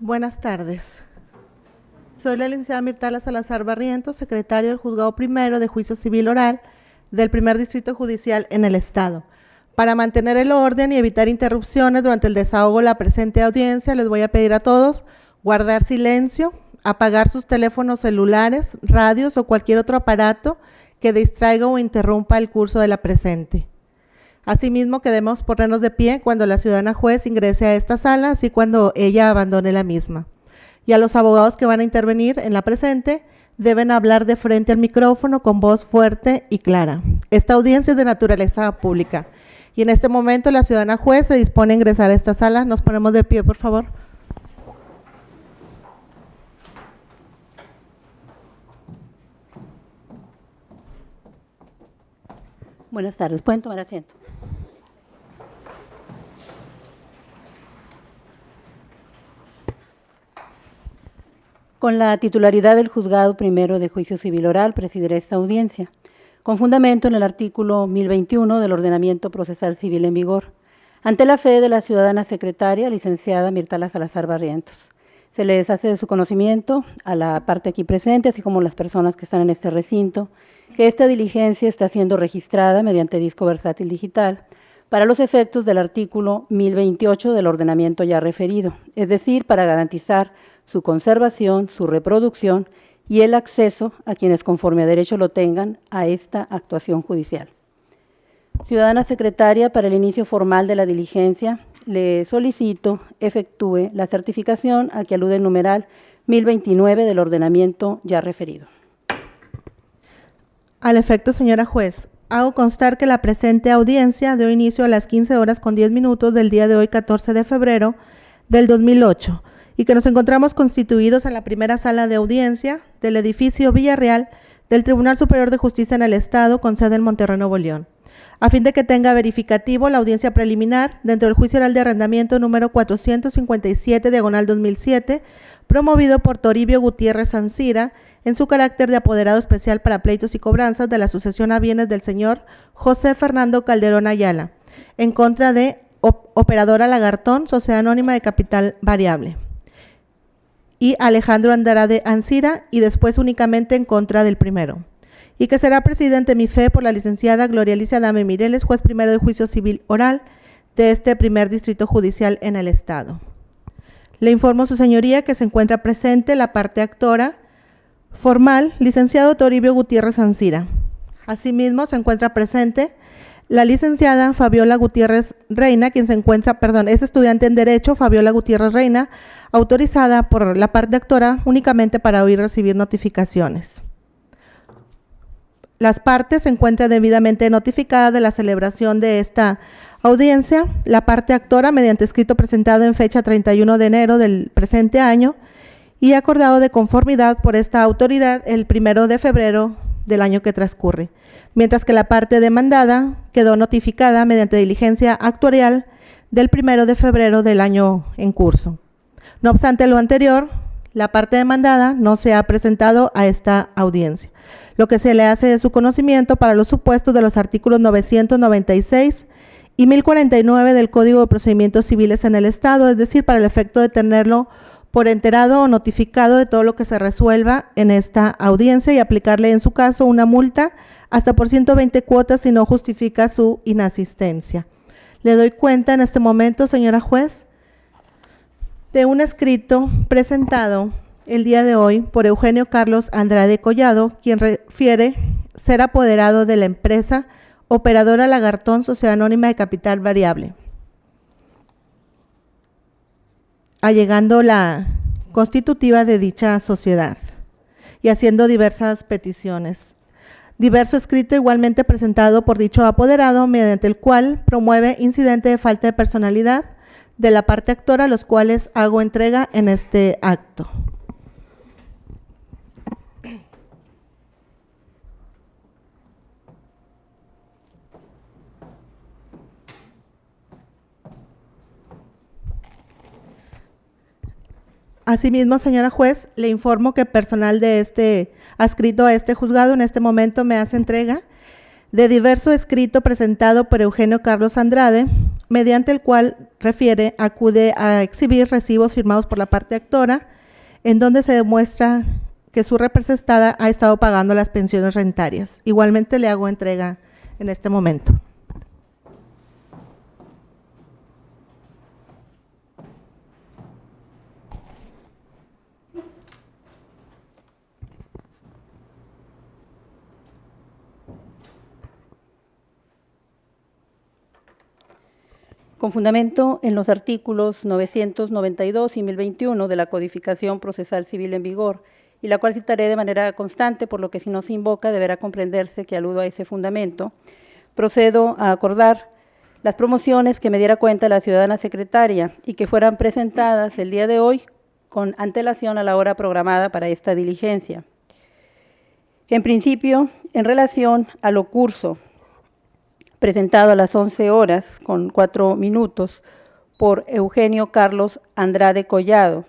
Buenas tardes. Soy la licenciada Mirtala Salazar Barrientos, secretario del Juzgado Primero de Juicio Civil Oral del Primer Distrito Judicial en el Estado. Para mantener el orden y evitar interrupciones durante el desahogo de la presente audiencia, les voy a pedir a todos guardar silencio, apagar sus teléfonos celulares, radios o cualquier otro aparato que distraiga o interrumpa el curso de la presente. Asimismo, que debemos ponernos de pie cuando la ciudadana juez ingrese a esta sala, así cuando ella abandone la misma. Y a los abogados que van a intervenir en la presente, deben hablar de frente al micrófono con voz fuerte y clara. Esta audiencia es de naturaleza pública. Y en este momento la ciudadana juez se dispone a ingresar a esta sala. Nos ponemos de pie, por favor. Buenas tardes. ¿Pueden tomar asiento? Con la titularidad del Juzgado Primero de Juicio Civil Oral, presidiré esta audiencia, con fundamento en el artículo 1021 del Ordenamiento Procesal Civil en vigor, ante la fe de la ciudadana secretaria, licenciada Mirtala Salazar Barrientos. Se les hace de su conocimiento a la parte aquí presente, así como las personas que están en este recinto, que esta diligencia está siendo registrada mediante disco versátil digital para los efectos del artículo 1028 del ordenamiento ya referido, es decir, para garantizar su conservación, su reproducción y el acceso a quienes conforme a derecho lo tengan a esta actuación judicial. Ciudadana secretaria, para el inicio formal de la diligencia, le solicito efectúe la certificación a que alude el numeral 1029 del ordenamiento ya referido. Al efecto, señora juez, hago constar que la presente audiencia dio inicio a las 15:10 del día de hoy, 14 de febrero del 2008, y que nos encontramos constituidos en la primera sala de audiencia del edificio Villarreal del Tribunal Superior de Justicia en el Estado, con sede en Monterrey, Nuevo León, a fin de que tenga verificativo la audiencia preliminar dentro del juicio oral de arrendamiento número 457/2007, promovido por Toribio Gutiérrez Ancira, en su carácter de apoderado especial para pleitos y cobranzas de la sucesión a bienes del señor José Fernando Calderón Ayala, en contra de Operadora Lagartón, Sociedad Anónima de Capital Variable, y Alejandro Andrade Ancira, y después únicamente en contra del primero. Y que será presidente mi fe por la licenciada Gloria Alicia Adame Mireles, juez primero de juicio civil oral de este primer distrito judicial en el Estado. Le informo, su señoría, que se encuentra presente la parte actora formal, licenciado Toribio Gutiérrez Ancira. Asimismo, se encuentra presente la licenciada Fabiola Gutiérrez Reina, quien se encuentra, es estudiante en Derecho, Fabiola Gutiérrez Reina, autorizada por la parte actora únicamente para oír y recibir notificaciones. Las partes se encuentran debidamente notificadas de la celebración de esta audiencia. La parte actora, mediante escrito presentado en fecha 31 de enero del presente año y acordado de conformidad por esta autoridad el 1 de febrero del año que transcurre, mientras que la parte demandada quedó notificada mediante diligencia actuarial del 1 de febrero del año en curso. No obstante lo anterior, la parte demandada no se ha presentado a esta audiencia, lo que se le hace de su conocimiento para los supuestos de los artículos 996 y 1049 del Código de Procedimientos Civiles en el Estado, es decir, para el efecto de tenerlo por enterado o notificado de todo lo que se resuelva en esta audiencia y aplicarle en su caso una multa hasta por 120 cuotas si no justifica su inasistencia. Le doy cuenta en este momento, señora juez, de un escrito presentado el día de hoy por Eugenio Carlos Andrade Collado, quien refiere ser apoderado de la empresa Operadora Lagartón, Sociedad Anónima de Capital Variable, allegando la constitutiva de dicha sociedad y haciendo diversas peticiones. Diverso escrito igualmente presentado por dicho apoderado, mediante el cual promueve incidente de falta de personalidad de la parte actora, los cuales hago entrega en este acto. Asimismo, señora juez, le informo que personal de adscrito a este juzgado en este momento me hace entrega de diverso escrito presentado por Eugenio Carlos Andrade, mediante el cual refiere acude a exhibir recibos firmados por la parte actora, en donde se demuestra que su representada ha estado pagando las pensiones rentarias. Igualmente le hago entrega en este momento. Con fundamento en los artículos 992 y 1021 de la Codificación Procesal Civil en vigor, y la cual citaré de manera constante, por lo que si no se invoca deberá comprenderse que aludo a ese fundamento, procedo a acordar las promociones que me diera cuenta la ciudadana secretaria y que fueran presentadas el día de hoy con antelación a la hora programada para esta diligencia. En principio, en relación a lo curso presentado a las 11 horas con 4 minutos por Eugenio Carlos Andrade Collado,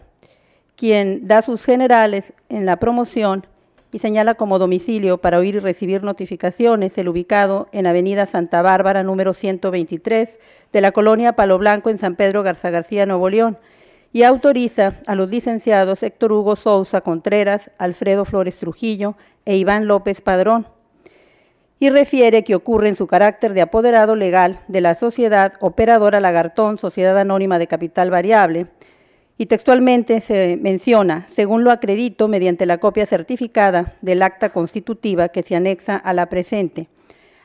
quien da sus generales en la promoción y señala como domicilio para oír y recibir notificaciones el ubicado en Avenida Santa Bárbara, número 123, de la colonia Palo Blanco en San Pedro Garza García, Nuevo León, y autoriza a los licenciados Héctor Hugo Sousa Contreras, Alfredo Flores Trujillo e Iván López Padrón, y refiere que ocurre en su carácter de apoderado legal de la sociedad operadora Lagartón, Sociedad Anónima de Capital Variable, y textualmente se menciona, según lo acredito mediante la copia certificada del acta constitutiva que se anexa a la presente,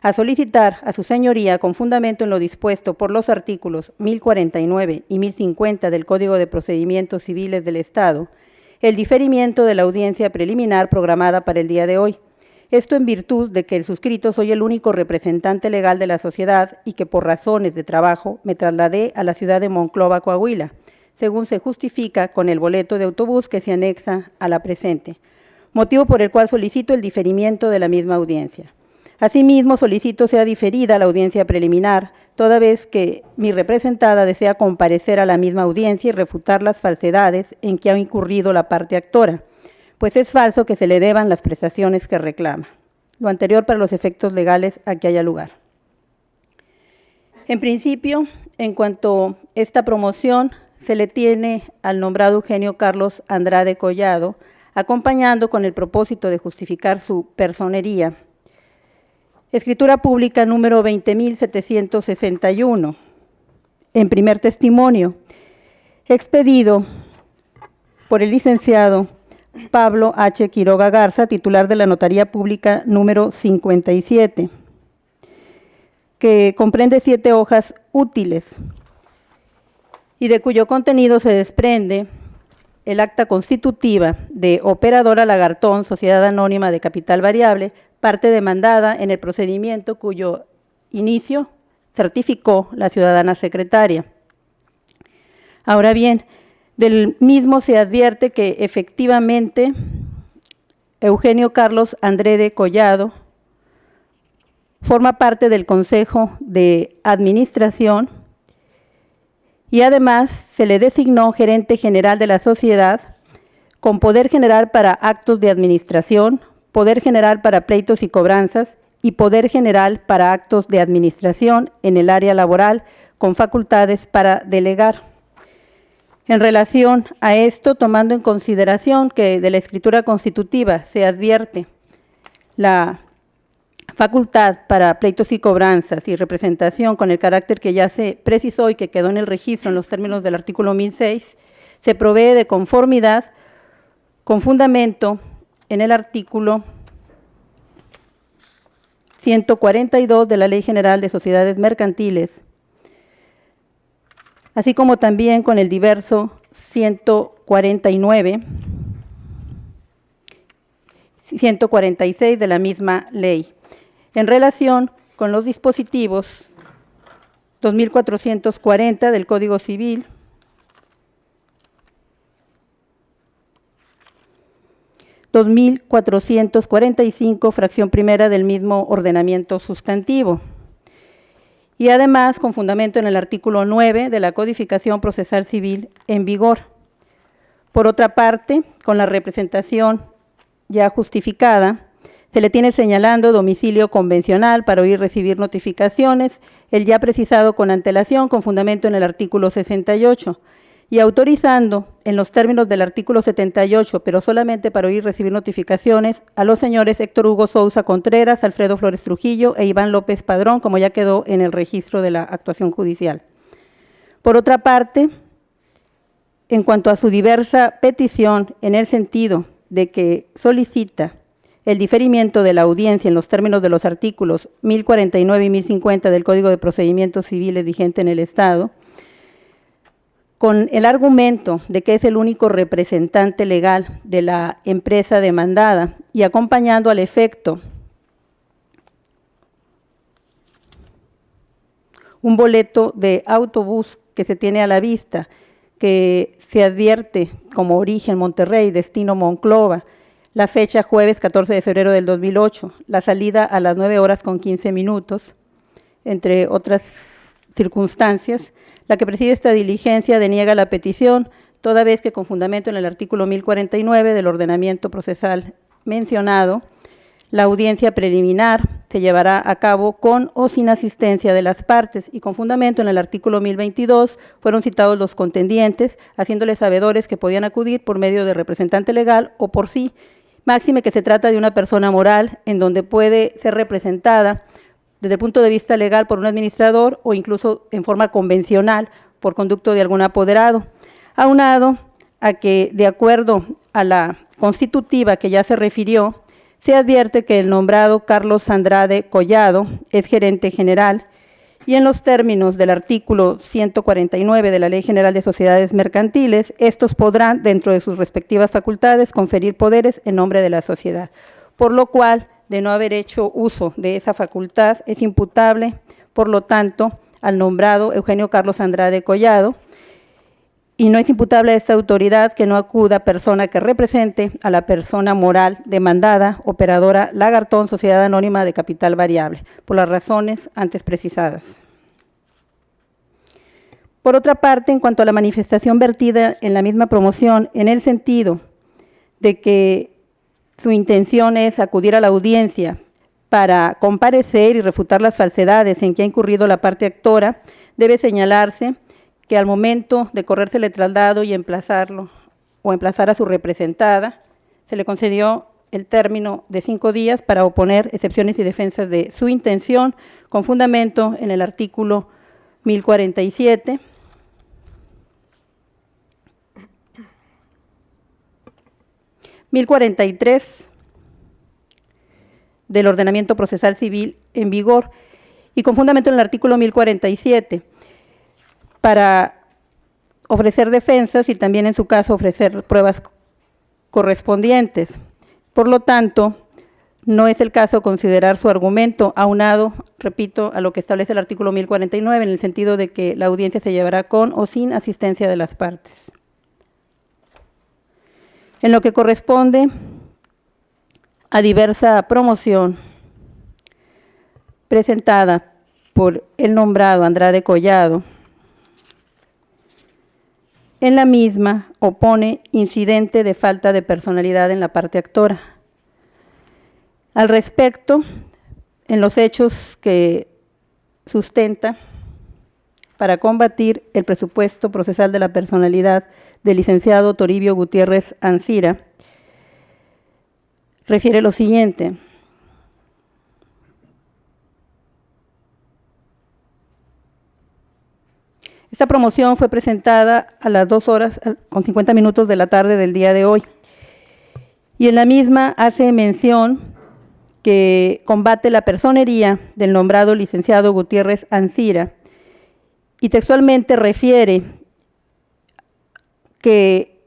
a solicitar a su señoría, con fundamento en lo dispuesto por los artículos 1049 y 1050 del Código de Procedimientos Civiles del Estado, el diferimiento de la audiencia preliminar programada para el día de hoy. Esto en virtud de que el suscrito soy el único representante legal de la sociedad y que por razones de trabajo me trasladé a la ciudad de Monclova, Coahuila, según se justifica con el boleto de autobús que se anexa a la presente, motivo por el cual solicito el diferimiento de la misma audiencia. Asimismo, solicito sea diferida la audiencia preliminar, toda vez que mi representada desea comparecer a la misma audiencia y refutar las falsedades en que ha incurrido la parte actora, pues es falso que se le deban las prestaciones que reclama. Lo anterior para los efectos legales a que haya lugar. En principio, en cuanto a esta promoción, se le tiene al nombrado Eugenio Carlos Andrade Collado, acompañando con el propósito de justificar su personería. Escritura pública número 20.761, en primer testimonio, expedido por el licenciado Pablo H. Quiroga Garza, titular de la Notaría Pública número 57, que comprende 7 hojas útiles y de cuyo contenido se desprende el acta constitutiva de Operadora Lagartón, Sociedad Anónima de Capital Variable, parte demandada en el procedimiento cuyo inicio certificó la ciudadana secretaria. Ahora bien, del mismo se advierte que efectivamente Eugenio Carlos Andrade Collado forma parte del Consejo de Administración y además se le designó gerente general de la sociedad con poder general para actos de administración, poder general para pleitos y cobranzas y poder general para actos de administración en el área laboral con facultades para delegar. En relación a esto, tomando en consideración que de la escritura constitutiva se advierte la facultad para pleitos y cobranzas y representación con el carácter que ya se precisó y que quedó en el registro en los términos del artículo 1006, se provee de conformidad con fundamento en el artículo 142 de la Ley General de Sociedades Mercantiles, así como también con el diverso 149, 146 de la misma ley, en relación con los dispositivos 2440 del Código Civil, 2445, fracción primera del mismo ordenamiento sustantivo. Y además, con fundamento en el artículo 9 de la Codificación Procesal Civil en vigor. Por otra parte, con la representación ya justificada, Se le tiene señalando domicilio convencional para oír recibir notificaciones, el ya precisado con antelación con fundamento en el artículo 68, y autorizando en los términos del artículo 78, pero solamente para oír recibir notificaciones, a los señores Héctor Hugo Sousa Contreras, Alfredo Flores Trujillo e Iván López Padrón, como ya quedó en el registro de la actuación judicial. Por otra parte, en cuanto a su diversa petición, en el sentido de que solicita el diferimiento de la audiencia en los términos de los artículos 1049 y 1050 del Código de Procedimientos Civiles vigente en el Estado, con el argumento de que es el único representante legal de la empresa demandada y acompañando al efecto un boleto de autobús que se tiene a la vista, que se advierte como origen Monterrey, destino Monclova, la fecha jueves 14 de febrero del 2008, la salida a las 9:15, entre otras circunstancias. La que preside esta diligencia deniega la petición, toda vez que con fundamento en el artículo 1049 del ordenamiento procesal mencionado, la audiencia preliminar se llevará a cabo con o sin asistencia de las partes y con fundamento en el artículo 1022 fueron citados los contendientes, haciéndoles sabedores que podían acudir por medio de representante legal o por sí, máxime que se trata de una persona moral en donde puede ser representada desde el punto de vista legal por un administrador o incluso en forma convencional por conducto de algún apoderado, aunado a que, de acuerdo a la constitutiva que ya se refirió, se advierte que el nombrado Carlos Andrade Collado es gerente general y en los términos del artículo 149 de la Ley General de Sociedades Mercantiles, estos podrán, dentro de sus respectivas facultades, conferir poderes en nombre de la sociedad, por lo cual, de no haber hecho uso de esa facultad, es imputable, por lo tanto, al nombrado Eugenio Carlos Andrade Collado, y no es imputable a esta autoridad que no acuda persona que represente a la persona moral demandada, operadora Lagartón, Sociedad Anónima de Capital Variable, por las razones antes precisadas. Por otra parte, en cuanto a la manifestación vertida en la misma promoción, en el sentido de que su intención es acudir a la audiencia para comparecer y refutar las falsedades en que ha incurrido la parte actora, debe señalarse que al momento de corrérsele traslado y emplazarlo o emplazar a su representada, se le concedió el término de 5 días para oponer excepciones y defensas de su intención, con fundamento en el artículo 1047, (1043) del ordenamiento procesal civil en vigor y con fundamento en el artículo 1047, para ofrecer defensas y también en su caso ofrecer pruebas correspondientes. Por lo tanto, no es el caso considerar su argumento aunado, repito, a lo que establece el artículo 1049, en el sentido de que la audiencia se llevará con o sin asistencia de las partes. En lo que corresponde a diversa promoción presentada por el nombrado Andrade Collado, en la misma opone incidente de falta de personalidad en la parte actora. Al respecto, en los hechos que sustenta para combatir el presupuesto procesal de la personalidad del licenciado Toribio Gutiérrez Ancira, refiere lo siguiente. Esta promoción fue presentada a las 2:50 de la tarde del día de hoy y en la misma hace mención que combate la personería del nombrado licenciado Gutiérrez Ancira y textualmente refiere que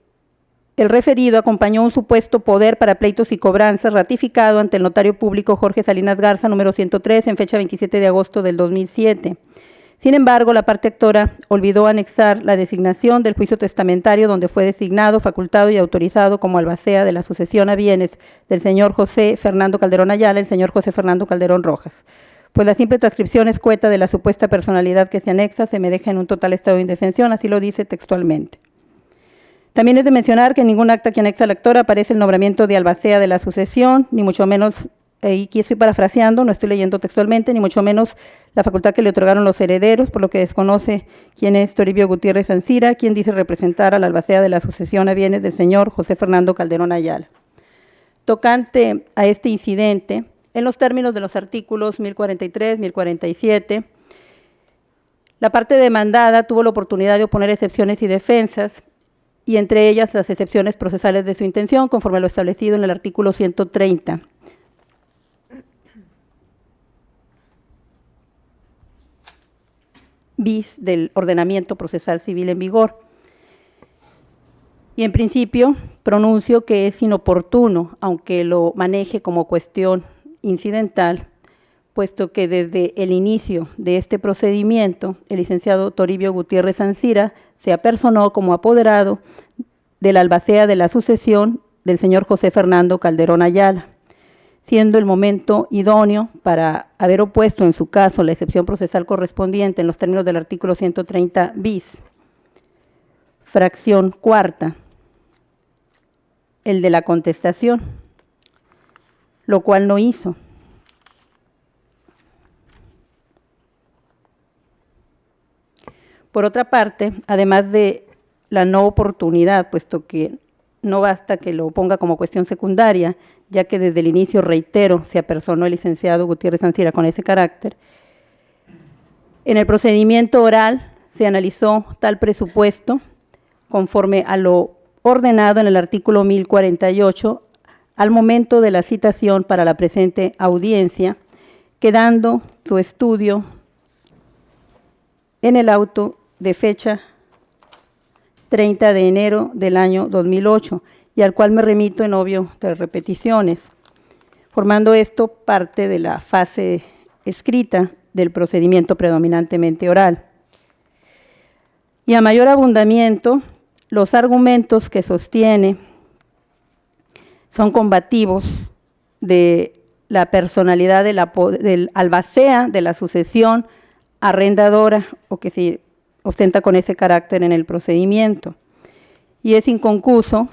el referido acompañó un supuesto poder para pleitos y cobranzas ratificado ante el notario público Jorge Salinas Garza, número 103, en fecha 27 de agosto del 2007. Sin embargo, la parte actora olvidó anexar la designación del juicio testamentario donde fue designado, facultado y autorizado como albacea de la sucesión a bienes del señor José Fernando Calderón Ayala, el señor José Fernando Calderón Rojas. Pues la simple transcripción escueta de la supuesta personalidad que se anexa se me deja en un total estado de indefensión, así lo dice textualmente. También es de mencionar que en ningún acta que anexa al actor aparece el nombramiento de albacea de la sucesión, ni mucho menos aquí estoy parafraseando, no estoy leyendo textualmente, ni mucho menos la facultad que le otorgaron los herederos, por lo que desconoce quién es Toribio Gutiérrez Ancira, quien dice representar a la albacea de la sucesión a bienes del señor José Fernando Calderón Ayala. Tocante a este incidente, en los términos de los artículos 1043, 1047, la parte demandada tuvo la oportunidad de oponer excepciones y defensas, y entre ellas las excepciones procesales de su intención, conforme a lo establecido en el artículo 130. Bis del ordenamiento procesal civil en vigor. Y en principio pronuncio que es inoportuno, aunque lo maneje como cuestión incidental, puesto que desde el inicio de este procedimiento, el licenciado Toribio Gutiérrez Ancira se apersonó como apoderado de la albacea de la sucesión del señor José Fernando Calderón Ayala, siendo el momento idóneo para haber opuesto en su caso la excepción procesal correspondiente en los términos del artículo 130 bis, fracción cuarta, el de la contestación, lo cual no hizo. Por otra parte, además de la no oportunidad, puesto que no basta que lo ponga como cuestión secundaria, ya que desde el inicio, reitero, se apersonó el licenciado Gutiérrez Ancira con ese carácter, en el procedimiento oral se analizó tal presupuesto conforme a lo ordenado en el artículo 1048 al momento de la citación para la presente audiencia, quedando su estudio en el auto de fecha 30 de enero del año 2008, y al cual me remito en obvio de repeticiones, formando esto parte de la fase escrita del procedimiento predominantemente oral. Y a mayor abundamiento, los argumentos que sostiene son combativos de la personalidad del albacea de la sucesión arrendadora o que se ostenta con ese carácter en el procedimiento. Y es inconcuso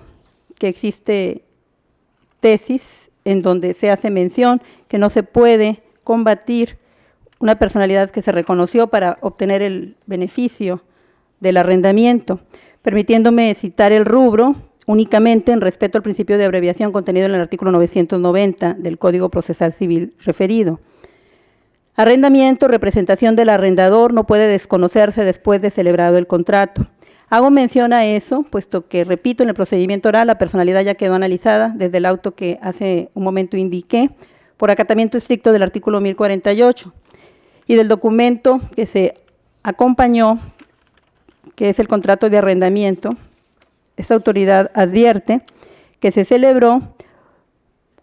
que existe tesis en donde se hace mención que no se puede combatir una personalidad que se reconoció para obtener el beneficio del arrendamiento, permitiéndome citar el rubro únicamente en respeto al principio de abreviación contenido en el artículo 990 del Código Procesal Civil referido. Arrendamiento, representación del arrendador no puede desconocerse después de celebrado el contrato. Hago mención a eso, puesto que, repito, en el procedimiento oral la personalidad ya quedó analizada desde el auto que hace un momento indiqué, por acatamiento estricto del artículo 1048 y del documento que se acompañó, que es el contrato de arrendamiento. Esta autoridad advierte que se celebró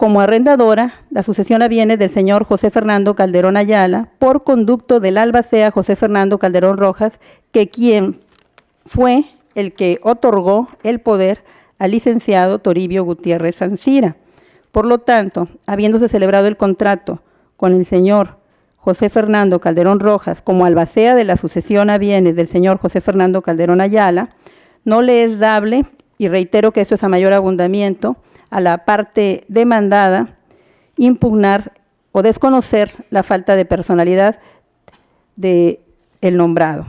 como arrendadora la sucesión a bienes del señor José Fernando Calderón Ayala por conducto del albacea José Fernando Calderón Rojas, que quien fue el que otorgó el poder al licenciado Toribio Gutiérrez Ancira. Por lo tanto, habiéndose celebrado el contrato con el señor José Fernando Calderón Rojas como albacea de la sucesión a bienes del señor José Fernando Calderón Ayala, no le es dable, y reitero que esto es a mayor abundamiento, a la parte demandada impugnar o desconocer la falta de personalidad del nombrado.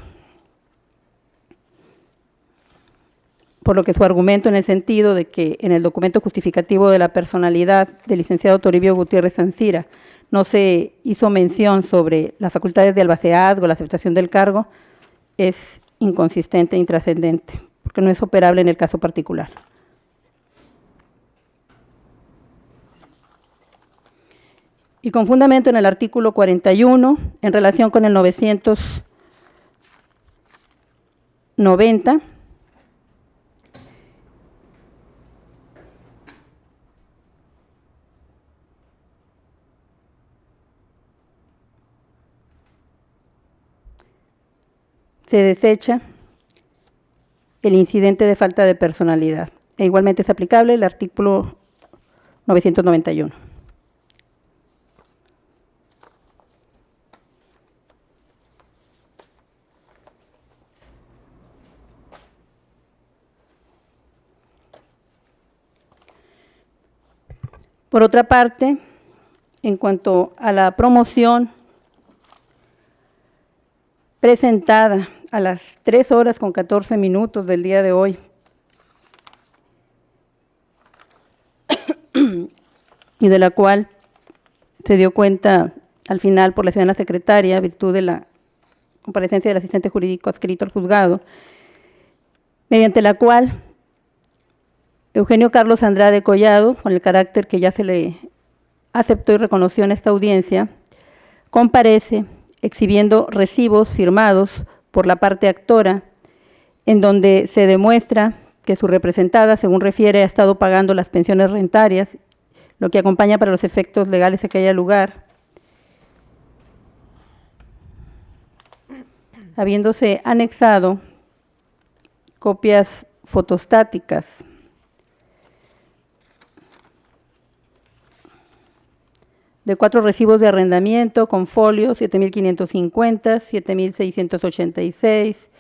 Por lo que su argumento en el sentido de que en el documento justificativo de la personalidad del licenciado Toribio Gutiérrez Ancira no se hizo mención sobre las facultades de albaceazgo, la aceptación del cargo, es inconsistente e intrascendente, porque no es operable en el caso particular. Y con fundamento en el artículo 41, en relación con el 990, se desecha el incidente de falta de personalidad. E igualmente es aplicable el artículo 991. Por otra parte, En cuanto a la promoción presentada a las 3:14 del día de hoy, y de la cual se dio cuenta al final por la ciudadana secretaria, a virtud de la comparecencia del asistente jurídico adscrito al juzgado, mediante la cual Eugenio Carlos Andrade Collado, con el carácter que ya se le aceptó y reconoció en esta audiencia, comparece exhibiendo recibos firmados por la parte actora, en donde se demuestra que su representada, según refiere, ha estado pagando las pensiones rentarias, lo que acompaña para los efectos legales a que haya lugar, habiéndose anexado copias fotostáticas de 4 recibos de arrendamiento con folio 7,550, 7,686,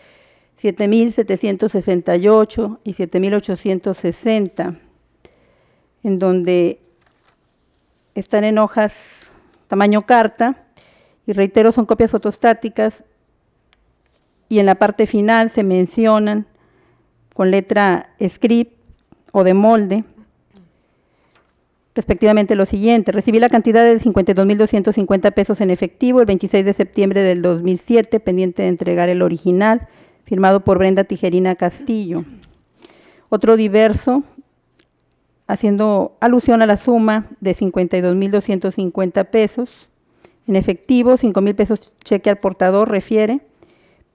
7,768 y 7,860, en donde están en hojas tamaño carta, y reitero, son copias fotostáticas, y en la parte final se mencionan con letra script o de molde, respectivamente lo siguiente: recibí la cantidad de 52,250 pesos en efectivo el 26 de septiembre del 2007, pendiente de entregar el original, firmado por Brenda Tijerina Castillo. Otro diverso, haciendo alusión a la suma de 52,250 pesos en efectivo, 5,000 pesos cheque al portador, refiere,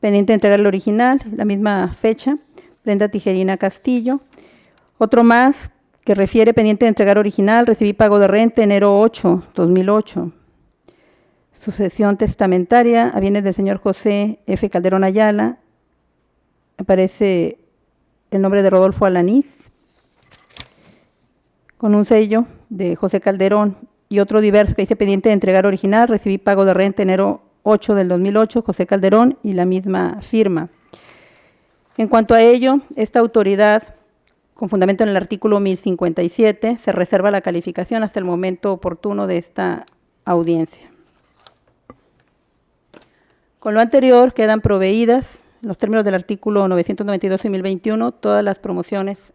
pendiente de entregar el original, la misma fecha, Brenda Tijerina Castillo. Otro más que refiere, pendiente de entregar original, recibí pago de renta enero 8, 2008. Sucesión testamentaria a bienes del señor José F. Calderón Ayala, aparece el nombre de Rodolfo Alanís, con un sello de José Calderón. Y otro diverso que dice, pendiente de entregar original, recibí pago de renta enero 8 del 2008, José Calderón, y la misma firma. En cuanto a ello, esta autoridad, con fundamento en el artículo 1057, se reserva la calificación hasta el momento oportuno de esta audiencia. Con lo anterior, quedan proveídas, en los términos del artículo 992 y 1021, todas las promociones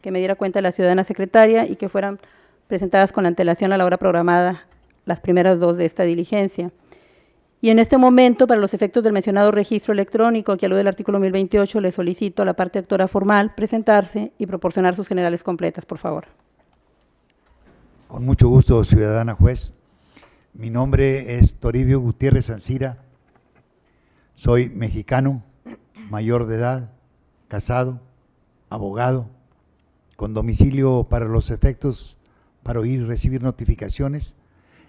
que me diera cuenta la ciudadana secretaria y que fueran presentadas con antelación a la hora programada, las primeras 2 de esta diligencia. Y en este momento, para los efectos del mencionado registro electrónico que alude el artículo 1028, le solicito a la parte actora formal presentarse y proporcionar sus generales completas, por favor. Con mucho gusto, ciudadana juez. Mi nombre es Toribio Gutiérrez Ancira. Soy mexicano, mayor de edad, casado, abogado, con domicilio para los efectos para oír y recibir notificaciones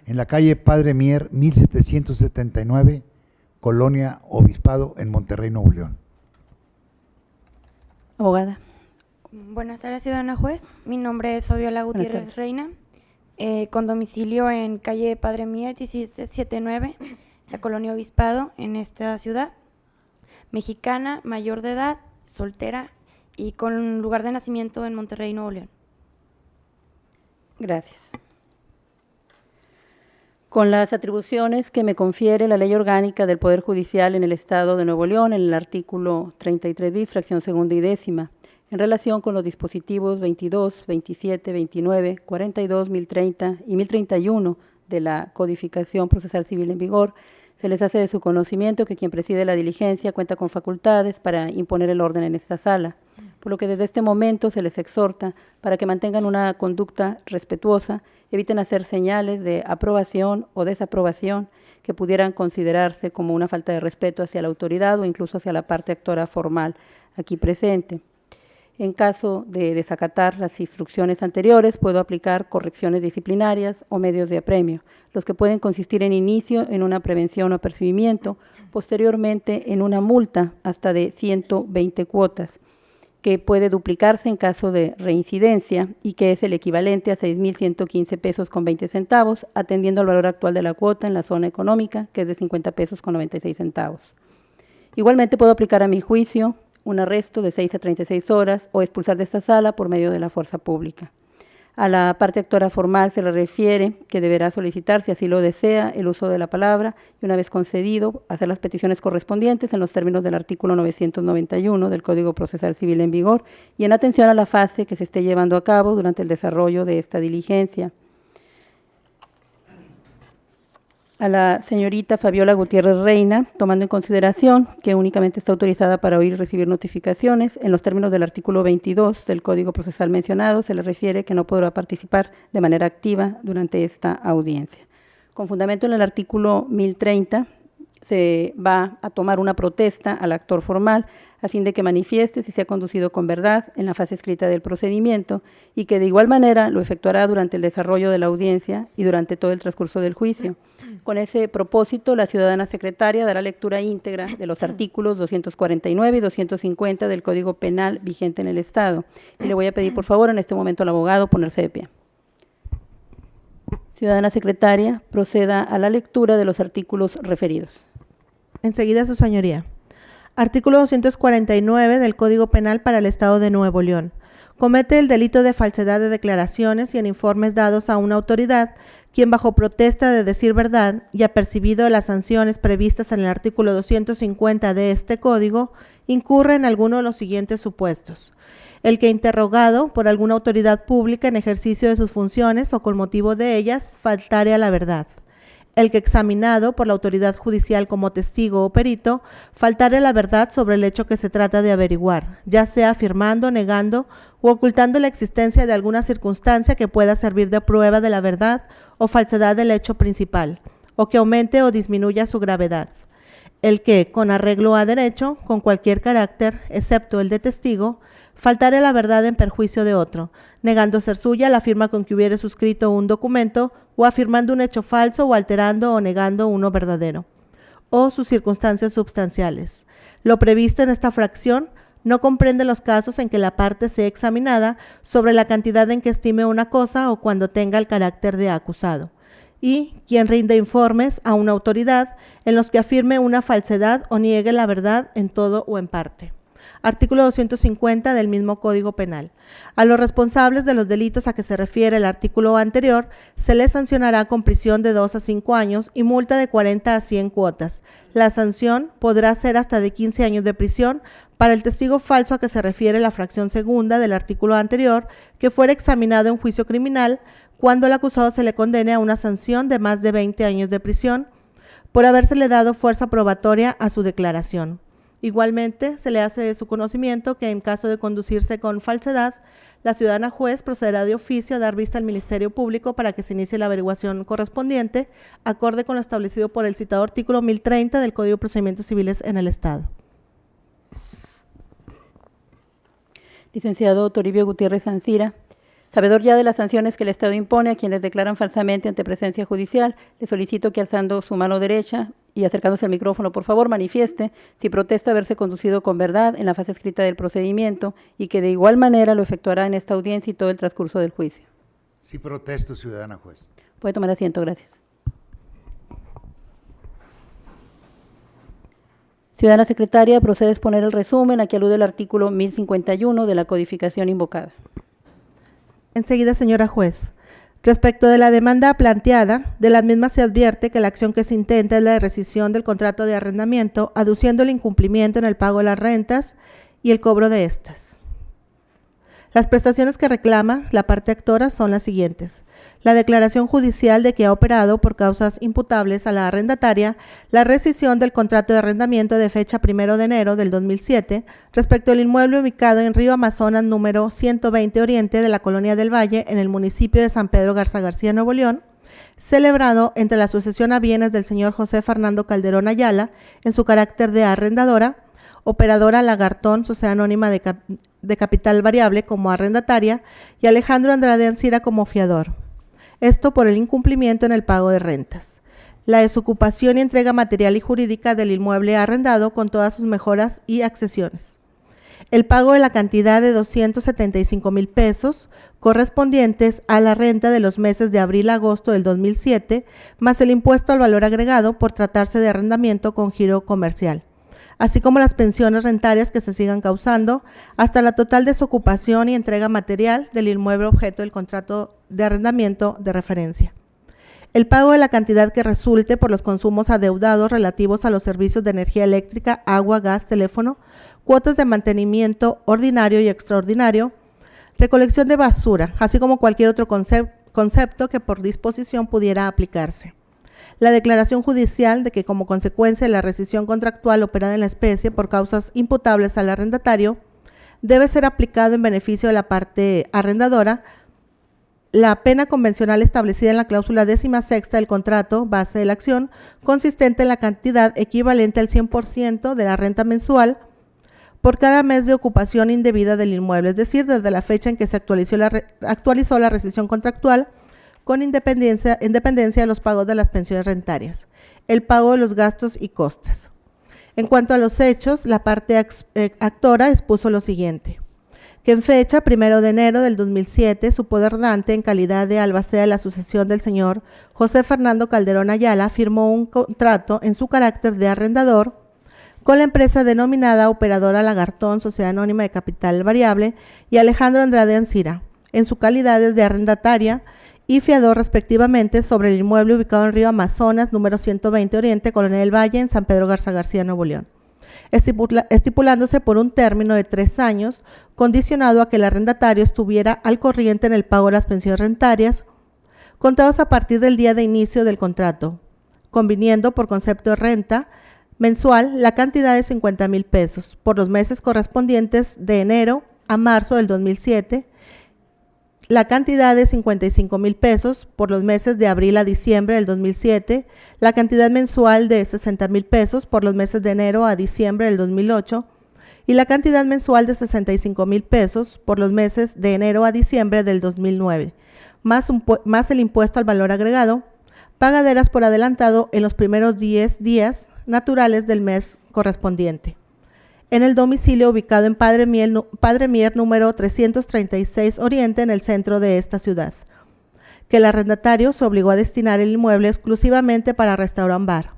en la calle Padre Mier, 1779, Colonia Obispado, en Monterrey, Nuevo León. Abogada. Buenas tardes, ciudadana juez. Mi nombre es Fabiola Gutiérrez Reina, con domicilio en calle Padre Mier, 1779, la Colonia Obispado, en esta ciudad. Mexicana, mayor de edad, soltera y con lugar de nacimiento en Monterrey, Nuevo León. Gracias. Con las atribuciones que me confiere la Ley Orgánica del Poder Judicial en el Estado de Nuevo León, en el artículo 33 bis, fracción segunda y décima, en relación con los dispositivos 22, 27, 29, 42, 1030 y 1031 de la Codificación Procesal Civil en vigor, se les hace de su conocimiento que quien preside la diligencia cuenta con facultades para imponer el orden en esta sala, por lo que desde este momento se les exhorta para que mantengan una conducta respetuosa, eviten hacer señales de aprobación o desaprobación que pudieran considerarse como una falta de respeto hacia la autoridad o incluso hacia la parte actora formal aquí presente. En caso de desacatar las instrucciones anteriores, puedo aplicar correcciones disciplinarias o medios de apremio, los que pueden consistir en inicio en una prevención o apercibimiento, posteriormente en una multa hasta de 120 cuotas, que puede duplicarse en caso de reincidencia y que es el equivalente a 6,115 pesos con 20 centavos, atendiendo al valor actual de la cuota en la zona económica, que es de 50 pesos con 96 centavos. Igualmente puedo aplicar a mi juicio un arresto de 6 a 36 horas o expulsar de esta sala por medio de la fuerza pública. A la parte actora formal se le refiere que deberá solicitar, si así lo desea, el uso de la palabra y, una vez concedido, hacer las peticiones correspondientes en los términos del artículo 991 del Código Procesal Civil en vigor y en atención a la fase que se esté llevando a cabo durante el desarrollo de esta diligencia. A la señorita Fabiola Gutiérrez Reina, tomando en consideración que únicamente está autorizada para oír y recibir notificaciones, en los términos del artículo 22 del Código Procesal mencionado, se le refiere que no podrá participar de manera activa durante esta audiencia. Con fundamento en el artículo 1030, se va a tomar una protesta al actor formal a fin de que manifieste si se ha conducido con verdad en la fase escrita del procedimiento y que de igual manera lo efectuará durante el desarrollo de la audiencia y durante todo el transcurso del juicio. Con ese propósito, la ciudadana secretaria dará lectura íntegra de los artículos 249 y 250 del Código Penal vigente en el Estado. Y le voy a pedir, por favor, en este momento al abogado ponerse de pie. Ciudadana secretaria, proceda a la lectura de los artículos referidos. Enseguida, su señoría. Artículo 249 del Código Penal para el Estado de Nuevo León. Comete el delito de falsedad de declaraciones y en informes dados a una autoridad, quien bajo protesta de decir verdad y apercibido las sanciones previstas en el artículo 250 de este Código, incurre en alguno de los siguientes supuestos. El que interrogado por alguna autoridad pública en ejercicio de sus funciones o con motivo de ellas faltare a la verdad. El que examinado por la autoridad judicial como testigo o perito faltare a la verdad sobre el hecho que se trata de averiguar, ya sea afirmando, negando o ocultando la existencia de alguna circunstancia que pueda servir de prueba de la verdad o falsedad del hecho principal, o que aumente o disminuya su gravedad. El que, con arreglo a derecho, con cualquier carácter, excepto el de testigo, faltare a la verdad en perjuicio de otro, negando ser suya la firma con que hubiere suscrito un documento o afirmando un hecho falso o alterando o negando uno verdadero, o sus circunstancias substanciales. Lo previsto en esta fracción no comprende los casos en que la parte sea examinada sobre la cantidad en que estime una cosa o cuando tenga el carácter de acusado, y quien rinde informes a una autoridad en los que afirme una falsedad o niegue la verdad en todo o en parte. Artículo 250 del mismo Código Penal. A los responsables de los delitos a que se refiere el artículo anterior, se les sancionará con prisión de 2 a 5 años y multa de 40 a 100 cuotas. La sanción podrá ser hasta de 15 años de prisión para el testigo falso a que se refiere la fracción segunda del artículo anterior, que fuera examinado en juicio criminal cuando el acusado se le condene a una sanción de más de 20 años de prisión por habérsele dado fuerza probatoria a su declaración. Igualmente, se le hace de su conocimiento que en caso de conducirse con falsedad, la ciudadana juez procederá de oficio a dar vista al Ministerio Público para que se inicie la averiguación correspondiente, acorde con lo establecido por el citado artículo 1030 del Código de Procedimientos Civiles en el Estado. Licenciado Toribio Gutiérrez Ancira, sabedor ya de las sanciones que el Estado impone a quienes declaran falsamente ante presencia judicial, le solicito que alzando su mano derecha y acercándose al micrófono, por favor, manifieste si protesta haberse conducido con verdad en la fase escrita del procedimiento y que de igual manera lo efectuará en esta audiencia y todo el transcurso del juicio. Sí protesto, ciudadana juez. Puede tomar asiento, gracias. Ciudadana secretaria, procede a exponer el resumen a que alude el artículo 1051 de la codificación invocada. Enseguida, señora juez. Respecto de la demanda planteada, de la misma se advierte que la acción que se intenta es la de rescisión del contrato de arrendamiento, aduciendo el incumplimiento en el pago de las rentas y el cobro de estas. Las prestaciones que reclama la parte actora son las siguientes: la declaración judicial de que ha operado por causas imputables a la arrendataria la rescisión del contrato de arrendamiento de fecha 1 de enero del 2007 respecto al inmueble ubicado en Río Amazonas número 120 Oriente de la Colonia del Valle en el municipio de San Pedro Garza García, Nuevo León, celebrado entre la sucesión a bienes del señor José Fernando Calderón Ayala en su carácter de arrendadora, operadora Lagartón, sociedad anónima de capital variable como arrendataria, y Alejandro Andrade Ancira como fiador. Esto por el incumplimiento en el pago de rentas. La desocupación y entrega material y jurídica del inmueble arrendado con todas sus mejoras y accesiones. El pago de la cantidad de 275,000 pesos correspondientes a la renta de los meses de abril a agosto del 2007, más el impuesto al valor agregado por tratarse de arrendamiento con giro comercial. así como las pensiones rentarias que se sigan causando, hasta la total desocupación y entrega material del inmueble objeto del contrato de arrendamiento de referencia. El pago de la cantidad que resulte por los consumos adeudados relativos a los servicios de energía eléctrica, agua, gas, teléfono, cuotas de mantenimiento ordinario y extraordinario, recolección de basura, así como cualquier otro concepto que por disposición pudiera aplicarse. La declaración judicial de que como consecuencia de la rescisión contractual operada en la especie por causas imputables al arrendatario, debe ser aplicado en beneficio de la parte arrendadora la pena convencional establecida en la cláusula 16ª del contrato base de la acción, consistente en la cantidad equivalente al 100% de la renta mensual por cada mes de ocupación indebida del inmueble, es decir, desde la fecha en que se actualizó la rescisión contractual, con independencia de los pagos de las pensiones rentarias, el pago de los gastos y costes. En cuanto a los hechos, la parte actora expuso lo siguiente: que en fecha 1 de enero del 2007, su poderdante, en calidad de albacea de la sucesión del señor José Fernando Calderón Ayala, firmó un contrato en su carácter de arrendador con la empresa denominada Operadora Lagartón, Sociedad Anónima de Capital Variable, y Alejandro Andrade Ancira, en su calidades de arrendataria y fiador respectivamente, sobre el inmueble ubicado en Río Amazonas, número 120 Oriente, Colonia del Valle, en San Pedro Garza García, Nuevo León, estipulándose por un término de 3 años, condicionado a que el arrendatario estuviera al corriente en el pago de las pensiones rentarias, contados a partir del día de inicio del contrato, conviniendo por concepto de renta mensual la cantidad de 50,000 pesos por los meses correspondientes de enero a marzo del 2007, la cantidad de 55,000 pesos por los meses de abril a diciembre del 2007, la cantidad mensual de 60,000 pesos por los meses de enero a diciembre del 2008 y la cantidad mensual de 65,000 pesos por los meses de enero a diciembre del 2009, más el impuesto al valor agregado, pagaderas por adelantado en los primeros 10 días naturales del mes correspondiente, en el domicilio ubicado en Padre Mier número 336 Oriente, en el centro de esta ciudad, que el arrendatario se obligó a destinar el inmueble exclusivamente para restaurant bar,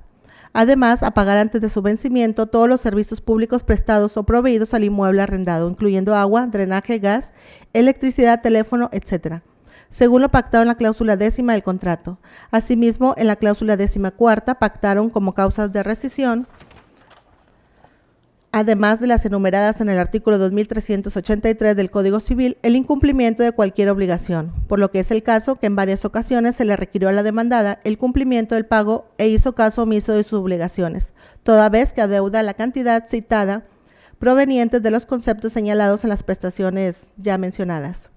además a pagar antes de su vencimiento todos los servicios públicos prestados o proveídos al inmueble arrendado, incluyendo agua, drenaje, gas, electricidad, teléfono, etc., según lo pactado en la cláusula 10ª del contrato. Asimismo, en la cláusula 14ª pactaron como causas de rescisión, además de las enumeradas en el artículo 2383 del Código Civil, el incumplimiento de cualquier obligación, por lo que es el caso que en varias ocasiones se le requirió a la demandada el cumplimiento del pago e hizo caso omiso de sus obligaciones, toda vez que adeuda la cantidad citada provenientes de los conceptos señalados en las prestaciones ya mencionadas,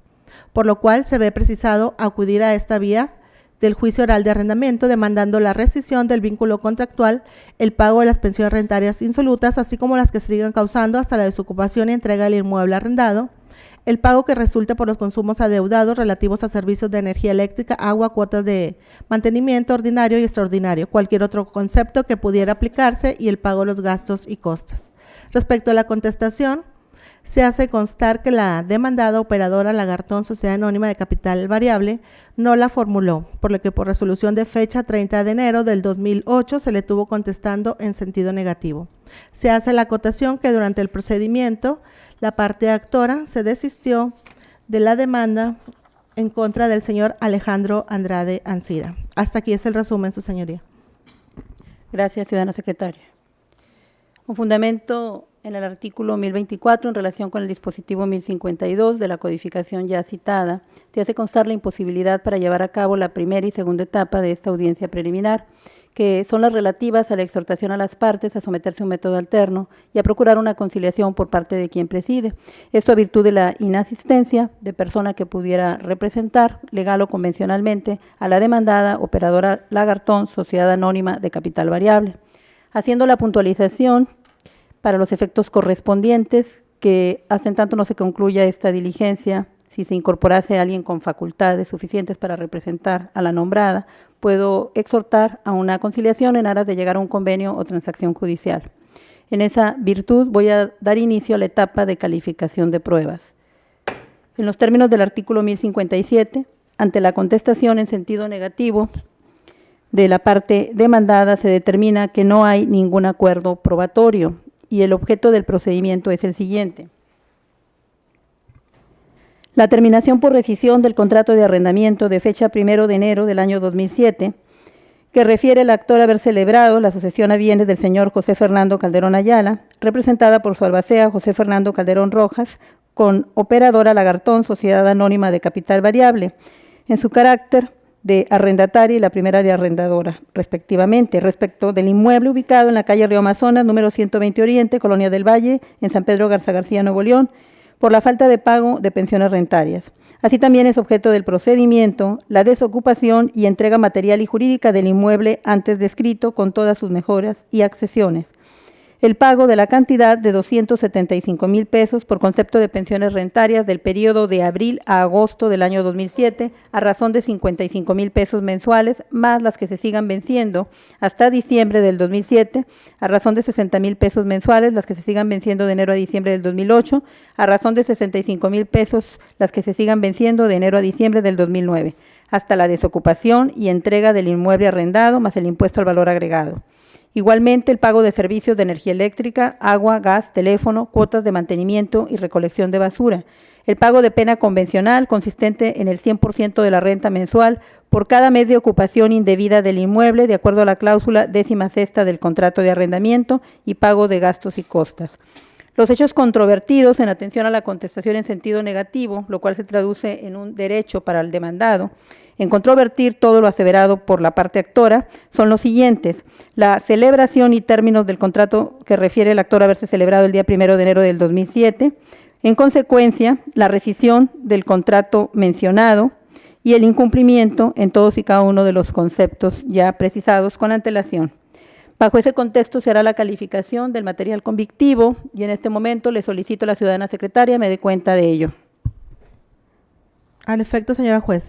por lo cual se ve precisado acudir a esta vía del juicio oral de arrendamiento, demandando la rescisión del vínculo contractual, el pago de las pensiones rentarias insolutas, así como las que se sigan causando hasta la desocupación y entrega del inmueble arrendado, el pago que resulte por los consumos adeudados relativos a servicios de energía eléctrica, agua, cuotas de mantenimiento ordinario y extraordinario, cualquier otro concepto que pudiera aplicarse, y el pago de los gastos y costes. Respecto a la contestación, se hace constar que la demandada Operadora Lagartón, Sociedad Anónima de Capital Variable, no la formuló, por lo que por resolución de fecha 30 de enero del 2008 se le tuvo contestando en sentido negativo. Se hace la acotación que durante el procedimiento la parte actora se desistió de la demanda en contra del señor Alejandro Andrade Ancira. Hasta aquí es el resumen, su señoría. Gracias, ciudadana secretaria. Con fundamento en el artículo 1024, en relación con el dispositivo 1052 de la codificación ya citada, se hace constar la imposibilidad para llevar a cabo la primera y segunda etapa de esta audiencia preliminar, que son las relativas a la exhortación a las partes a someterse a un método alterno y a procurar una conciliación por parte de quien preside. Esto a virtud de la inasistencia de persona que pudiera representar, legal o convencionalmente, a la demandada Operadora Lagartón, Sociedad Anónima de Capital Variable, haciendo la puntualización para los efectos correspondientes que hasta en tanto no se concluya esta diligencia, si se incorporase a alguien con facultades suficientes para representar a la nombrada, puedo exhortar a una conciliación en aras de llegar a un convenio o transacción judicial. En esa virtud voy a dar inicio a la etapa de calificación de pruebas. En los términos del artículo 1057, ante la contestación en sentido negativo de la parte demandada, se determina que no hay ningún acuerdo probatorio y el objeto del procedimiento es el siguiente. La terminación por rescisión del contrato de arrendamiento de fecha 1 de enero del año 2007, que refiere el actor haber celebrado la sucesión a bienes del señor José Fernando Calderón Ayala, representada por su albacea José Fernando Calderón Rojas, con Operadora Lagartón, Sociedad Anónima de Capital Variable, en su carácter de arrendataria y la primera de arrendadora, respectivamente, respecto del inmueble ubicado en la calle Río Amazonas, número 120 Oriente, Colonia del Valle, en San Pedro Garza García, Nuevo León, por la falta de pago de pensiones rentarias. Así también es objeto del procedimiento la desocupación y entrega material y jurídica del inmueble antes descrito con todas sus mejoras y accesiones. El pago de la cantidad de 275,000 pesos por concepto de pensiones rentarias del periodo de abril a agosto del año 2007 a razón de 55,000 pesos mensuales, más las que se sigan venciendo hasta diciembre del 2007 a razón de 60,000 pesos mensuales, las que se sigan venciendo de enero a diciembre del 2008 a razón de 65,000 pesos, las que se sigan venciendo de enero a diciembre del 2009, hasta la desocupación y entrega del inmueble arrendado más el impuesto al valor agregado. Igualmente, el pago de servicios de energía eléctrica, agua, gas, teléfono, cuotas de mantenimiento y recolección de basura. El pago de pena convencional consistente en el 100% de la renta mensual por cada mes de ocupación indebida del inmueble, de acuerdo a la cláusula 16ª del contrato de arrendamiento, y pago de gastos y costas. Los hechos controvertidos en atención a la contestación en sentido negativo, lo cual se traduce en un derecho para el demandado, en controvertir todo lo aseverado por la parte actora, son los siguientes: la celebración y términos del contrato que refiere el actor haberse celebrado el día 1 de enero del 2007, en consecuencia, la rescisión del contrato mencionado y el incumplimiento en todos y cada uno de los conceptos ya precisados con antelación. Bajo ese contexto se hará la calificación del material convictivo y en este momento le solicito a la ciudadana secretaria me dé cuenta de ello. Al efecto, señora juez.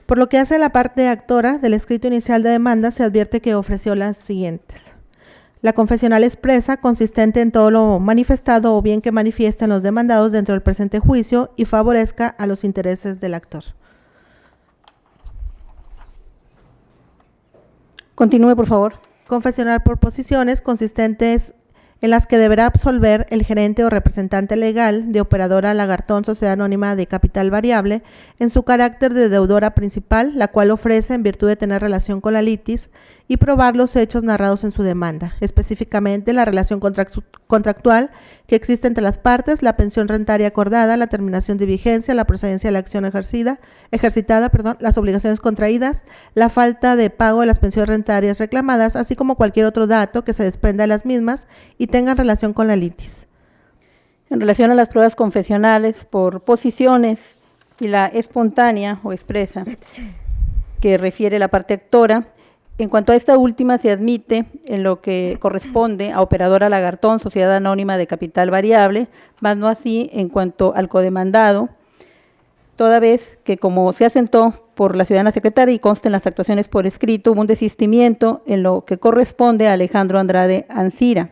Por lo que hace a la parte actora del escrito inicial de demanda, se advierte que ofreció las siguientes. La confesional expresa, consistente en todo lo manifestado o bien que manifiesten los demandados dentro del presente juicio y favorezca a los intereses del actor. Continúe, por favor. Confesional por posiciones consistentes en las que deberá absolver el gerente o representante legal de Operadora Lagartón, Sociedad Anónima de Capital Variable, en su carácter de deudora principal, la cual ofrece en virtud de tener relación con la litis y probar los hechos narrados en su demanda, específicamente la relación contractual que existe entre las partes, la pensión rentaria acordada, la terminación de vigencia, la procedencia de la acción ejercitada, las obligaciones contraídas, la falta de pago de las pensiones rentarias reclamadas, así como cualquier otro dato que se desprenda de las mismas y tengan relación con la litis. En relación a las pruebas confesionales por posiciones y la espontánea o expresa que refiere la parte actora, en cuanto a esta última se admite en lo que corresponde a Operadora Lagartón, Sociedad Anónima de Capital Variable, más no así en cuanto al codemandado, toda vez que como se asentó por la ciudadana secretaria y consta en las actuaciones por escrito, hubo un desistimiento en lo que corresponde a Alejandro Andrade Ancira.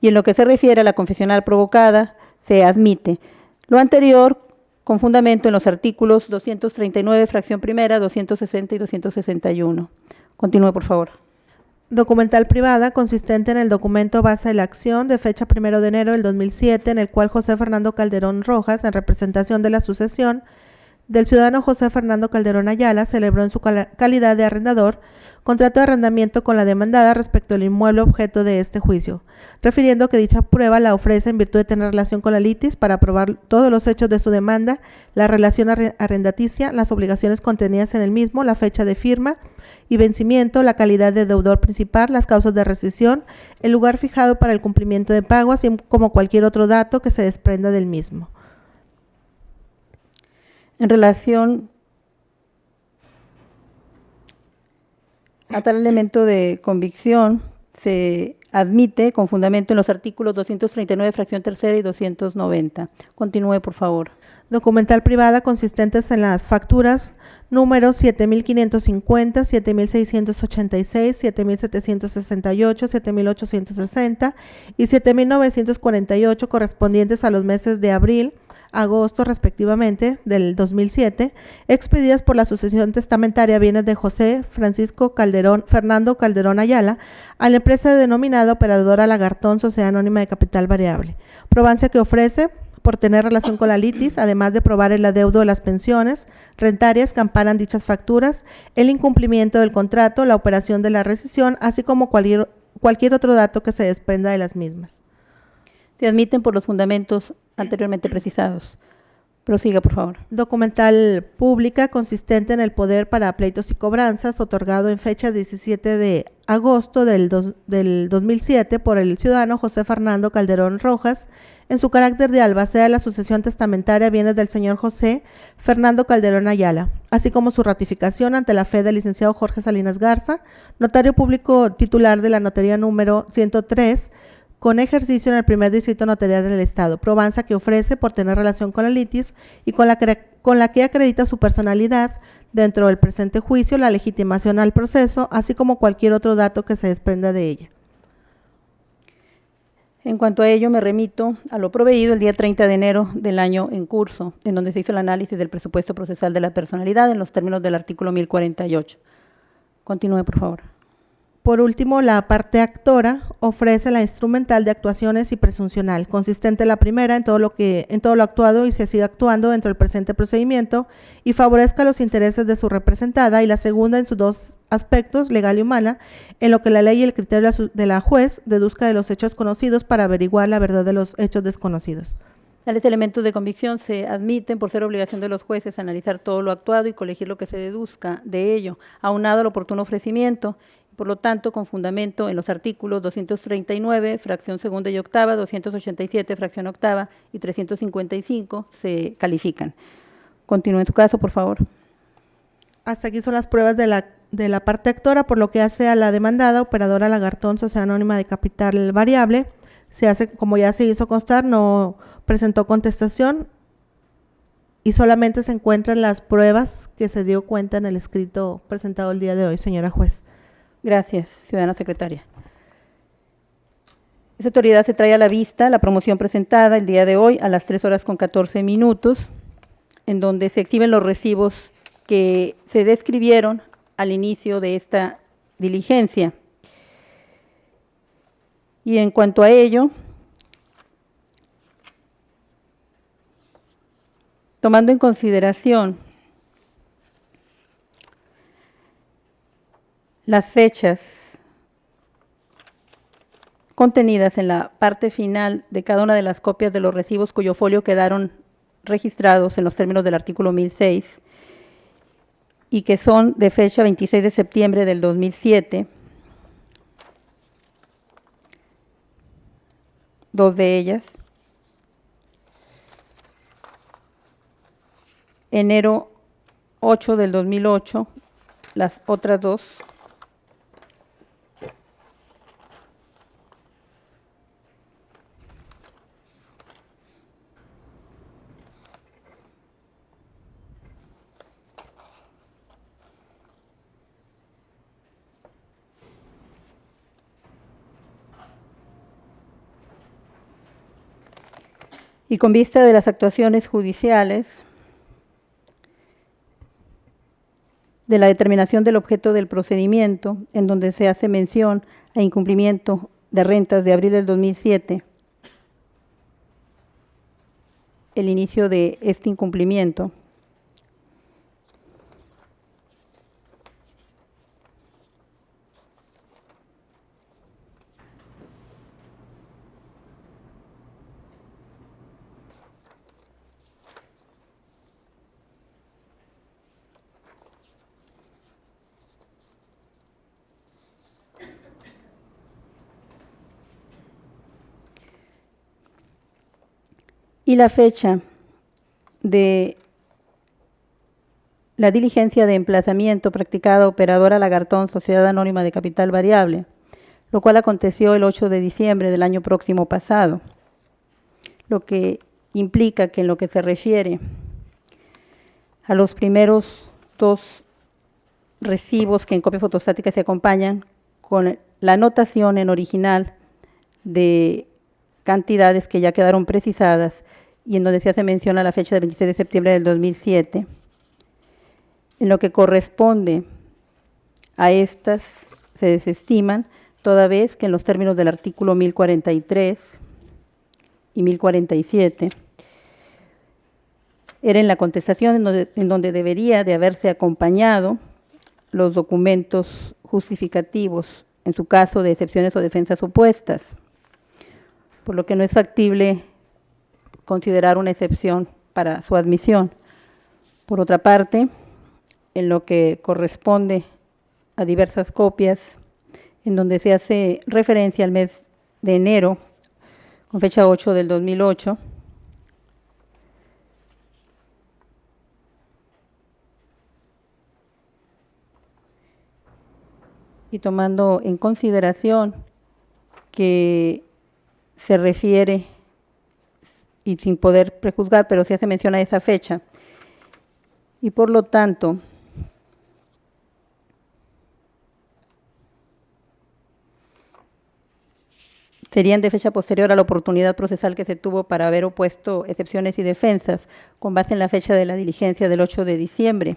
Y en lo que se refiere a la confesional provocada, se admite lo anterior con fundamento en los artículos 239, fracción primera, 260 y 261. Continúe, por favor. Documental privada consistente en el documento base de la acción de fecha 1 de enero del 2007, en el cual José Fernando Calderón Rojas, en representación de la sucesión del ciudadano José Fernando Calderón Ayala, celebró en su calidad de arrendador contrato de arrendamiento con la demandada respecto al inmueble objeto de este juicio, refiriendo que dicha prueba la ofrece en virtud de tener relación con la litis para probar todos los hechos de su demanda, la relación arrendaticia, las obligaciones contenidas en el mismo, la fecha de firma y vencimiento, la calidad de deudor principal, las causas de rescisión, el lugar fijado para el cumplimiento de pago, así como cualquier otro dato que se desprenda del mismo. En relación a tal elemento de convicción, se admite con fundamento en los artículos 239, fracción tercera y 290. Continúe, por favor. Documental privada consistentes en las facturas números 7,550, 7,686, 7,768, 7,860 y 7,948 correspondientes a los meses de abril agosto respectivamente del 2007, expedidas por la sucesión testamentaria a bienes de José Fernando Calderón Ayala a la empresa denominada Operadora Lagartón Sociedad Anónima de Capital Variable. Probancia que ofrece por tener relación con la litis, además de probar el adeudo de las pensiones rentarias que amparan dichas facturas, el incumplimiento del contrato, la operación de la rescisión, así como cualquier otro dato que se desprenda de las mismas. Se admiten por los fundamentos anteriormente precisados. Prosiga, por favor. Documental pública consistente en el poder para pleitos y cobranzas, otorgado en fecha 17 de agosto del 2007 por el ciudadano José Fernando Calderón Rojas, en su carácter de albacea de la sucesión testamentaria a bienes del señor José Fernando Calderón Ayala, así como su ratificación ante la fe del licenciado Jorge Salinas Garza, notario público titular de la notaría número 103, con ejercicio en el primer distrito notarial del Estado, probanza que ofrece por tener relación con la litis y con la que acredita su personalidad dentro del presente juicio, la legitimación al proceso, así como cualquier otro dato que se desprenda de ella. En cuanto a ello, me remito a lo proveído el día 30 de enero del año en curso, en donde se hizo el análisis del presupuesto procesal de la personalidad en los términos del artículo 1048. Continúe, por favor. Por último, la parte actora ofrece la instrumental de actuaciones y presuncional, consistente la primera en todo lo actuado y se sigue actuando dentro del presente procedimiento y favorezca los intereses de su representada, y la segunda en sus dos aspectos, legal y humana, en lo que la ley y el criterio de la juez deduzca de los hechos conocidos para averiguar la verdad de los hechos desconocidos. Tales elementos de convicción se admiten por ser obligación de los jueces analizar todo lo actuado y colegir lo que se deduzca de ello, aunado al oportuno ofrecimiento. Por lo tanto, con fundamento en los artículos 239, fracción segunda y octava, 287, fracción octava y 355, se califican. Continúe en tu caso, por favor. Hasta aquí son las pruebas de la parte actora, por lo que hace a la demandada, Operadora Lagartón Sociedad Anónima de Capital Variable. Se hace, como ya se hizo constar, no presentó contestación y solamente se encuentran las pruebas que se dio cuenta en el escrito presentado el día de hoy, señora juez. Gracias, ciudadana secretaria. Esa autoridad se trae a la vista la promoción presentada el día de hoy a las 3:14, en donde se exhiben los recibos que se describieron al inicio de esta diligencia. Y en cuanto a ello, tomando en consideración las fechas contenidas en la parte final de cada una de las copias de los recibos cuyo folio quedaron registrados en los términos del artículo 1006 y que son de fecha 26 de septiembre del 2007, dos de ellas, enero 8 del 2008, las otras dos, y con vista de las actuaciones judiciales, de la determinación del objeto del procedimiento, en donde se hace mención a incumplimiento de rentas de abril del 2007, el inicio de este incumplimiento, y la fecha de la diligencia de emplazamiento practicada Operadora Lagartón Sociedad Anónima de Capital Variable, lo cual aconteció el 8 de diciembre del año próximo pasado, lo que implica que en lo que se refiere a los primeros dos recibos que en copia fotostática se acompañan con la anotación en original de cantidades que ya quedaron precisadas y en donde se hace mención a la fecha del 26 de septiembre del 2007. En lo que corresponde a estas se desestiman, toda vez que en los términos del artículo 1043 y 1047 era en la contestación en donde debería de haberse acompañado los documentos justificativos, en su caso de excepciones o defensas opuestas, por lo que no es factible considerar una excepción para su admisión. Por otra parte, en lo que corresponde a diversas copias, en donde se hace referencia al mes de enero, con fecha 8 del 2008, y tomando en consideración que se refiere, y sin poder prejuzgar, pero se hace mención a esa fecha, y por lo tanto serían de fecha posterior a la oportunidad procesal que se tuvo para haber opuesto excepciones y defensas, con base en la fecha de la diligencia del 8 de diciembre.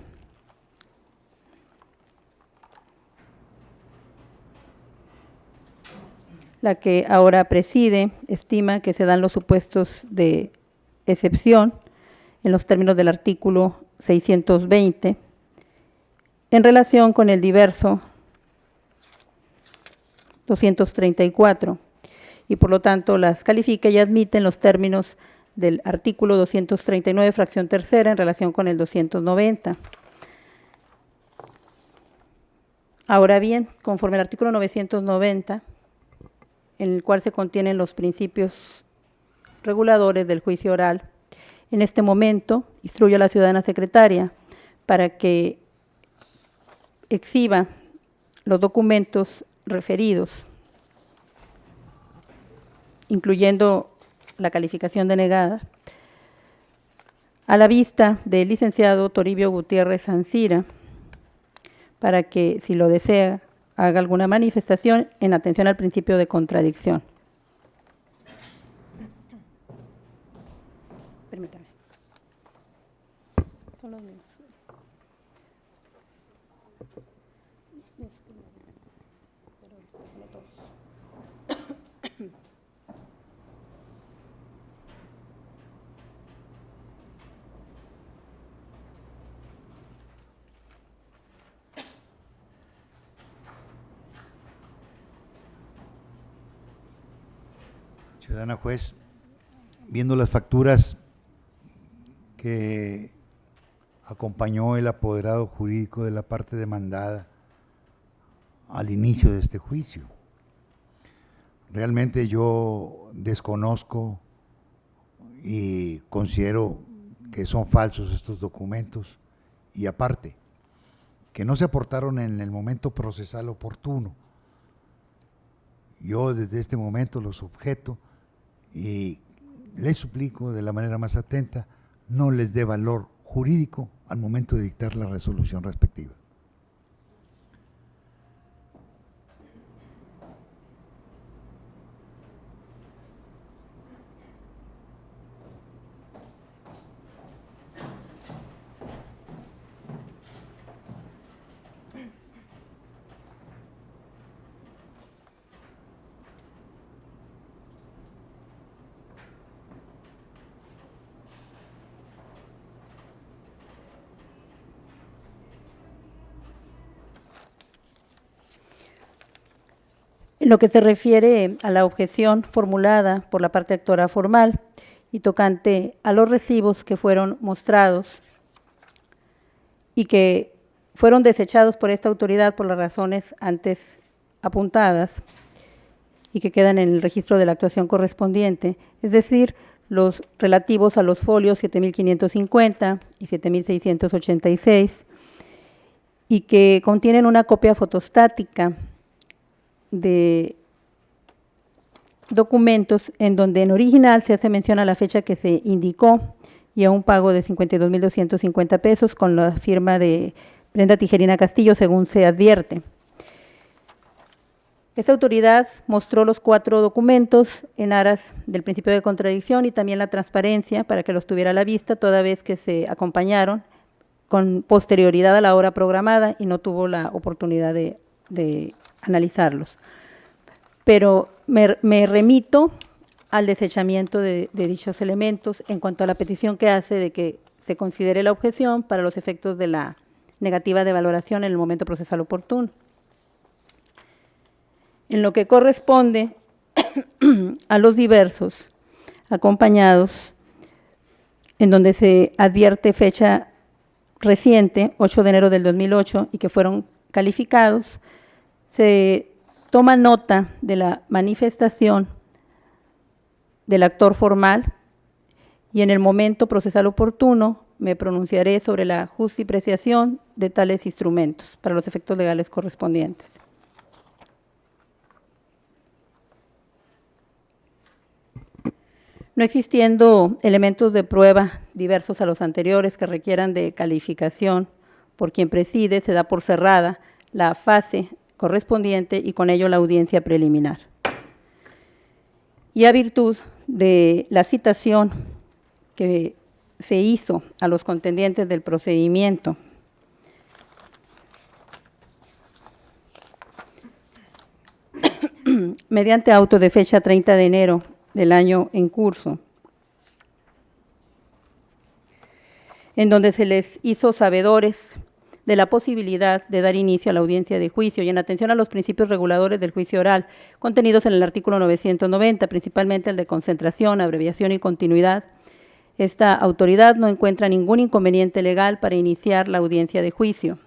La que ahora preside estima que se dan los supuestos de excepción en los términos del artículo 620 en relación con el diverso 234 y por lo tanto las califica y admite en los términos del artículo 239 fracción tercera en relación con el 290. Ahora bien, conforme al artículo 990, en el cual se contienen los principios reguladores del juicio oral, en este momento instruyo a la ciudadana secretaria para que exhiba los documentos referidos, incluyendo la calificación denegada, a la vista del licenciado Toribio Gutiérrez Ancira, para que, si lo desea, haga alguna manifestación en atención al principio de contradicción. Permítame. Son los mismos. Ciudadana juez, viendo las facturas que acompañó el apoderado jurídico de la parte demandada al inicio de este juicio, realmente yo desconozco y considero que son falsos estos documentos y aparte, que no se aportaron en el momento procesal oportuno. Yo desde este momento los objeto y les suplico de la manera más atenta, no les dé valor jurídico al momento de dictar la resolución respectiva. En lo que se refiere a la objeción formulada por la parte actora formal y tocante a los recibos que fueron mostrados y que fueron desechados por esta autoridad por las razones antes apuntadas y que quedan en el registro de la actuación correspondiente, es decir, los relativos a los folios 7550 y 7686 y que contienen una copia fotostática de documentos en donde en original se hace mención a la fecha que se indicó y a un pago de 52,250 pesos con la firma de Brenda Tijerina Castillo, según se advierte. Esta autoridad mostró los 4 documentos en aras del principio de contradicción y también la transparencia para que los tuviera a la vista, toda vez que se acompañaron con posterioridad a la hora programada y no tuvo la oportunidad de analizarlos. Pero me remito al desechamiento de dichos elementos en cuanto a la petición que hace de que se considere la objeción para los efectos de la negativa de valoración en el momento procesal oportuno. En lo que corresponde a los diversos acompañados, en donde se advierte fecha reciente, 8 de enero del 2008, y que fueron calificados, se toma nota de la manifestación del actor formal y en el momento procesal oportuno me pronunciaré sobre la justipreciación de tales instrumentos para los efectos legales correspondientes. No existiendo elementos de prueba diversos a los anteriores que requieran de calificación por quien preside, se da por cerrada la fase correspondiente y con ello la audiencia preliminar. Y a virtud de la citación que se hizo a los contendientes del procedimiento mediante auto de fecha 30 de enero del año en curso, en donde se les hizo sabedores de la posibilidad de dar inicio a la audiencia de juicio y en atención a los principios reguladores del juicio oral contenidos en el artículo 990, principalmente el de concentración, abreviación y continuidad, esta autoridad no encuentra ningún inconveniente legal para iniciar la audiencia de juicio.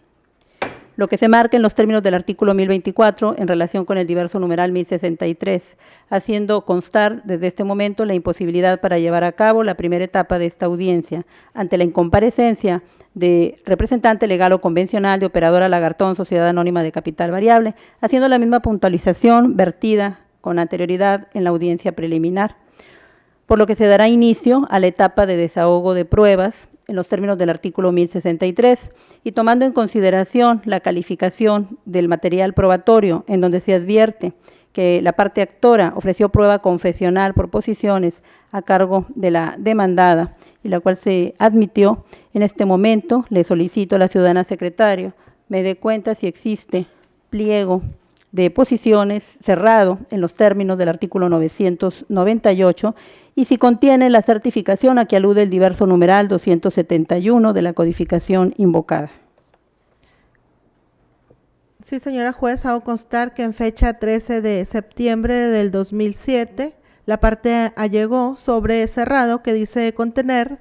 Lo que se marca en los términos del artículo 1024 en relación con el diverso numeral 1063, haciendo constar desde este momento la imposibilidad para llevar a cabo la primera etapa de esta audiencia ante la incomparecencia de representante legal o convencional de Operadora Lagartón, Sociedad Anónima de Capital Variable, haciendo la misma puntualización vertida con anterioridad en la audiencia preliminar, por lo que se dará inicio a la etapa de desahogo de pruebas en los términos del artículo 1063 y tomando en consideración la calificación del material probatorio en donde se advierte que la parte actora ofreció prueba confesional por posiciones a cargo de la demandada y la cual se admitió, en este momento le solicito a la ciudadana secretario me dé cuenta si existe pliego de posiciones cerrado en los términos del artículo 998 y si contiene la certificación a que alude el diverso numeral 271 de la codificación invocada. Sí, señora juez, hago constar que en fecha 13 de septiembre del 2007, la parte allegó sobre cerrado que dice contener